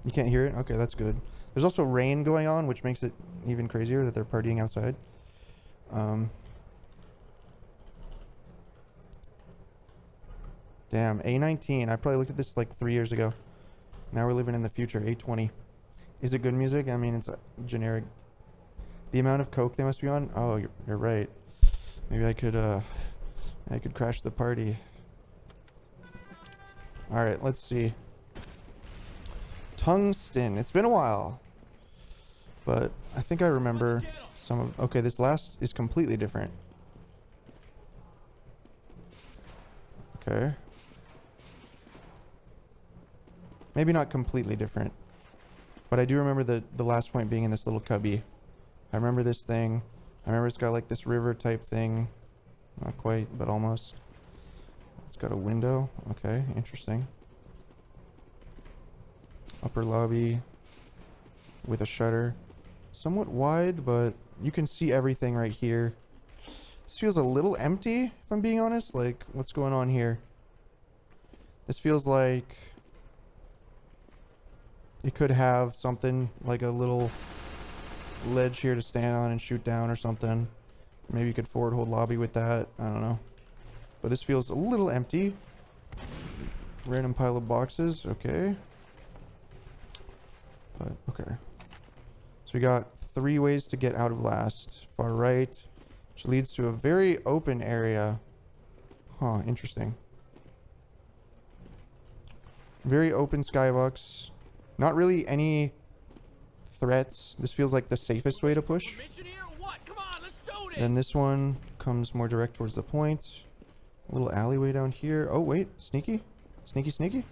You can't hear it? Okay, that's good. There's also rain going on, which makes it even crazier that they're partying outside. Damn, A19. I probably looked at this like 3 years ago. Now we're living in the future. A20. Is it good music? I mean, it's generic. The amount of coke they must be on? Oh, you're right. Maybe I could crash the party. Alright, let's see. Tungsten. It's been a while. But I think I remember some of... Okay, this last is completely different. Okay. Maybe not completely different. But I do remember the last point being in this little cubby. I remember this thing. I remember it's got like this river type thing. Not quite, but almost. It's got a window. Okay, interesting. Upper lobby with a shutter. Somewhat wide, but you can see everything right here. This feels a little empty, if I'm being honest. Like, what's going on here? This feels like it could have something like a little ledge here to stand on and shoot down or something. Maybe you could forward hold lobby with that. I don't know. But this feels a little empty. Random pile of boxes. Okay. But, okay. So we got 3 ways to get out of last. Far right, which leads to a very open area. Huh, interesting. Very open skybox. Not really any threats. This feels like the safest way to push. Then this one comes more direct towards the point. A little alleyway down here. Oh, wait. Sneaky? Sneaky, sneaky?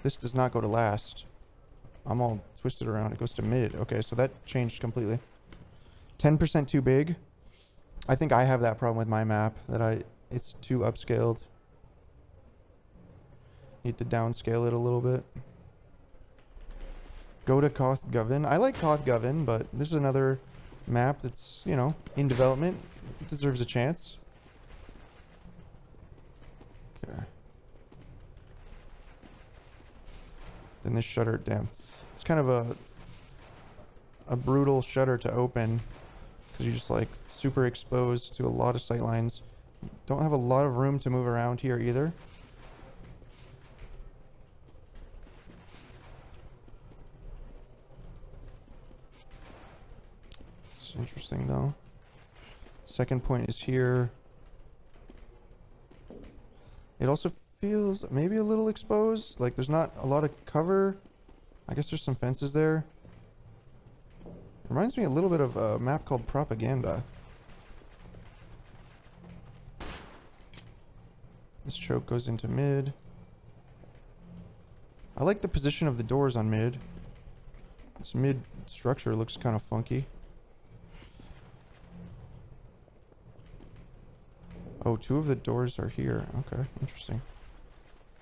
This does not go to last. I'm all twisted around. It goes to mid. Okay, so that changed completely. 10% too big. I think I have that problem with my map. It's too upscaled. Need to downscale it a little bit. Go to Koth-Govan. I like Koth-Govan, but this is another map that's, you know, in development. It deserves a chance. Okay. Then this shutter, damn. It's kind of a brutal shutter to open because you're just like super exposed to a lot of sight lines. Don't have a lot of room to move around here either. It's interesting though. Second point is here. It also feels maybe a little exposed. Like there's not a lot of cover. I guess there's some fences there. Reminds me a little bit of a map called Propaganda. This choke goes into mid. I like the position of the doors on mid. This mid structure looks kind of funky. Oh, 2 of the doors are here. Okay, interesting.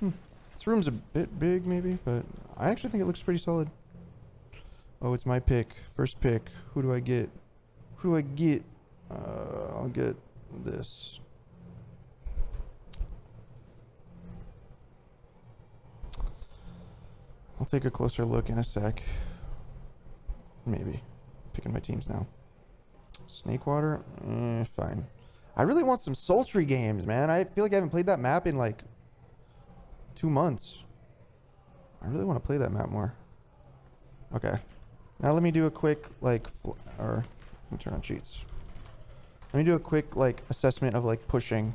This room's a bit big, maybe, but I actually think it looks pretty solid. Oh, it's my pick. First pick. Who do I get? Who do I get? I'll get this. I'll take a closer look in a sec. Maybe. Picking my teams now. Snakewater? Fine. I really want some sultry games, man. I feel like I haven't played that map in like 2 months. I really want to play that map more. Okay. Now let me do a quick like let me turn on cheats. Let me do a quick like assessment of like pushing.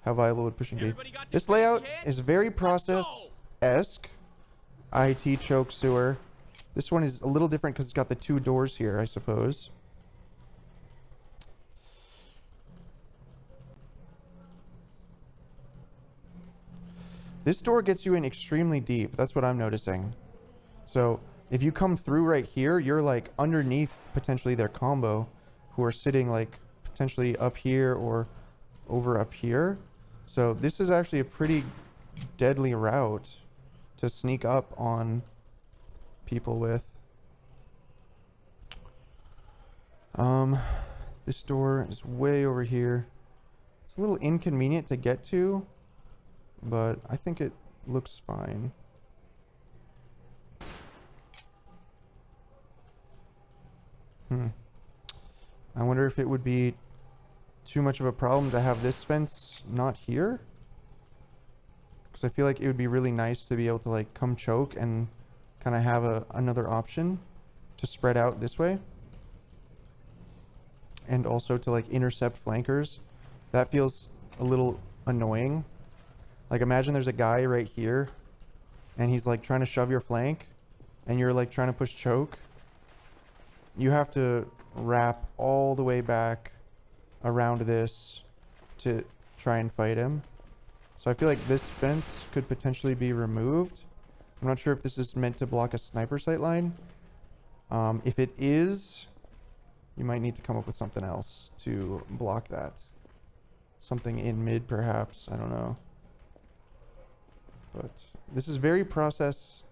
How viable would pushing be? This layout is very process-esque. IT choke sewer. This one is a little different because it's got the 2 doors here, I suppose. This door gets you in extremely deep. That's what I'm noticing. So if you come through right here, you're like underneath potentially their combo who are sitting like potentially up here or over up here. So this is actually a pretty deadly route to sneak up on people with. This door is way over here. It's a little inconvenient to get to, but I think it looks fine. I wonder if it would be too much of a problem to have this fence not here. Because I feel like it would be really nice to be able to like come choke and kind of have another option to spread out this way. And also to like intercept flankers. That feels a little annoying. Like imagine there's a guy right here and he's like trying to shove your flank and you're like trying to push choke. You have to wrap all the way back around this to try and fight him. So I feel like this fence could potentially be removed. I'm not sure if this is meant to block a sniper sight line. If it is, you might need to come up with something else to block that. Something in mid, perhaps. I don't know. But this is very process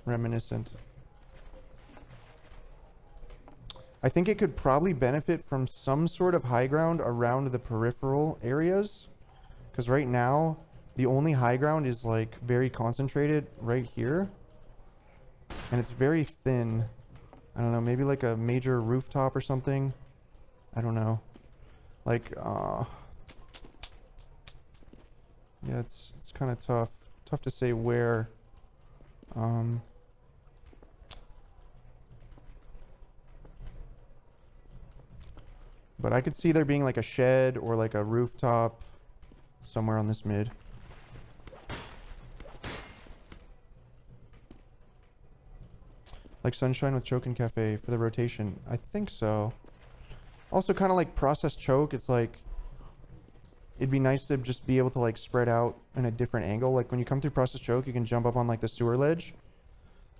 reminiscent. I think it could probably benefit from some sort of high ground around the peripheral areas. Because right now, the only high ground is like very concentrated right here. And it's very thin. I don't know, maybe like a major rooftop or something. I don't know. Like, yeah, it's kind of tough. Tough to say where. But I could see there being like a shed or like a rooftop somewhere on this mid. Like Sunshine with Choke and Cafe for the rotation. I think so. Also kind of like process choke. It's like, it'd be nice to just be able to like spread out in a different angle. Like when you come through process choke, you can jump up on like the sewer ledge.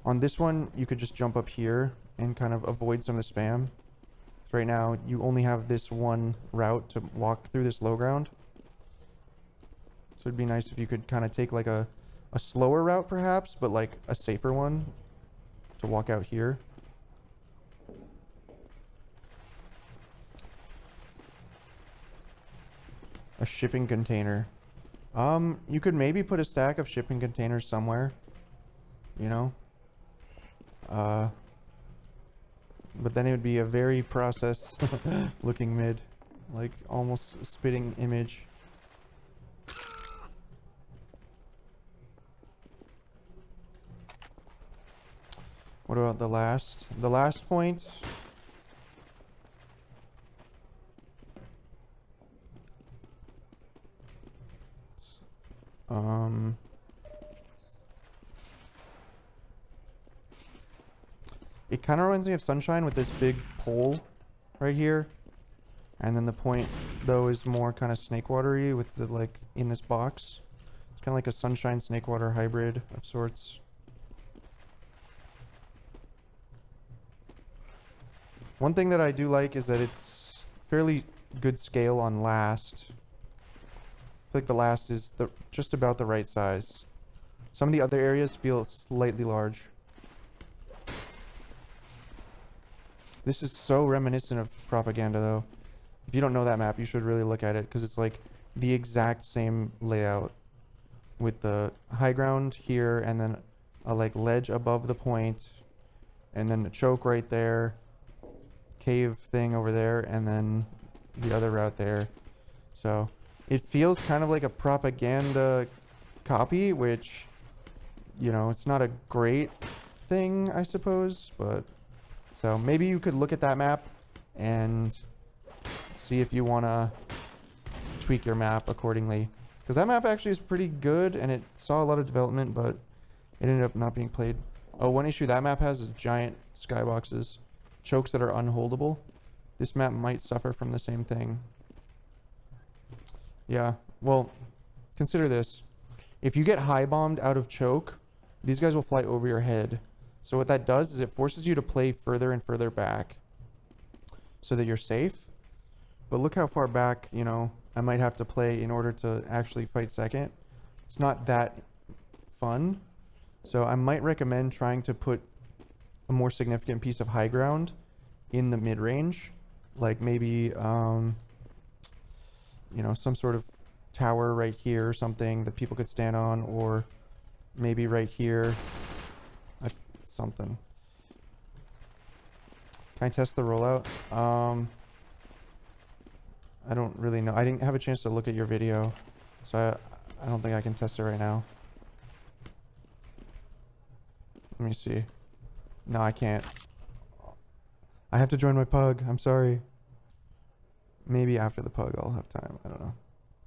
On this one, you could just jump up here and kind of avoid some of the spam. So right now, you only have this one route to walk through this low ground. So it'd be nice if you could kind of take like a slower route perhaps, but like a safer one to walk out here. A shipping container. You could maybe put a stack of shipping containers somewhere, you know? But then it would be a very process looking mid, like almost spitting image. What about the last point? It kind of reminds me of Sunshine with this big pole right here. And then the point, though, is more kind of snake watery with the, like, in this box. It's kind of like a Sunshine snake water hybrid of sorts. One thing that I do like is that it's fairly good scale on last. I feel like the last is just about the right size. Some of the other areas feel slightly large. This is so reminiscent of Propaganda, though. If you don't know that map, you should really look at it, because it's like the exact same layout with the high ground here and then a like ledge above the point and then a choke right there, cave thing over there, and then the other route there. So it feels kind of like a Propaganda copy, which, you know, it's not a great thing, I suppose, but so maybe you could look at that map and see if you want to tweak your map accordingly. Because that map actually is pretty good and it saw a lot of development, but it ended up not being played. Oh, one issue that map has is giant skyboxes. Chokes that are unholdable. This map might suffer from the same thing. Yeah, well, consider this. If you get high bombed out of choke, these guys will fly over your head. So what that does is it forces you to play further and further back so that you're safe. But look how far back, you know, I might have to play in order to actually fight second. It's not that fun. So I might recommend trying to put a more significant piece of high ground in the mid-range. Like maybe, you know, some sort of tower right here or something that people could stand on, or maybe right here. Something. Can I test the rollout? I don't really know. I didn't have a chance to look at your video, so I don't think I can test it right now. Let me see. No, I can't. I have to join my pug. I'm sorry. Maybe after the pug I'll have time. I don't know.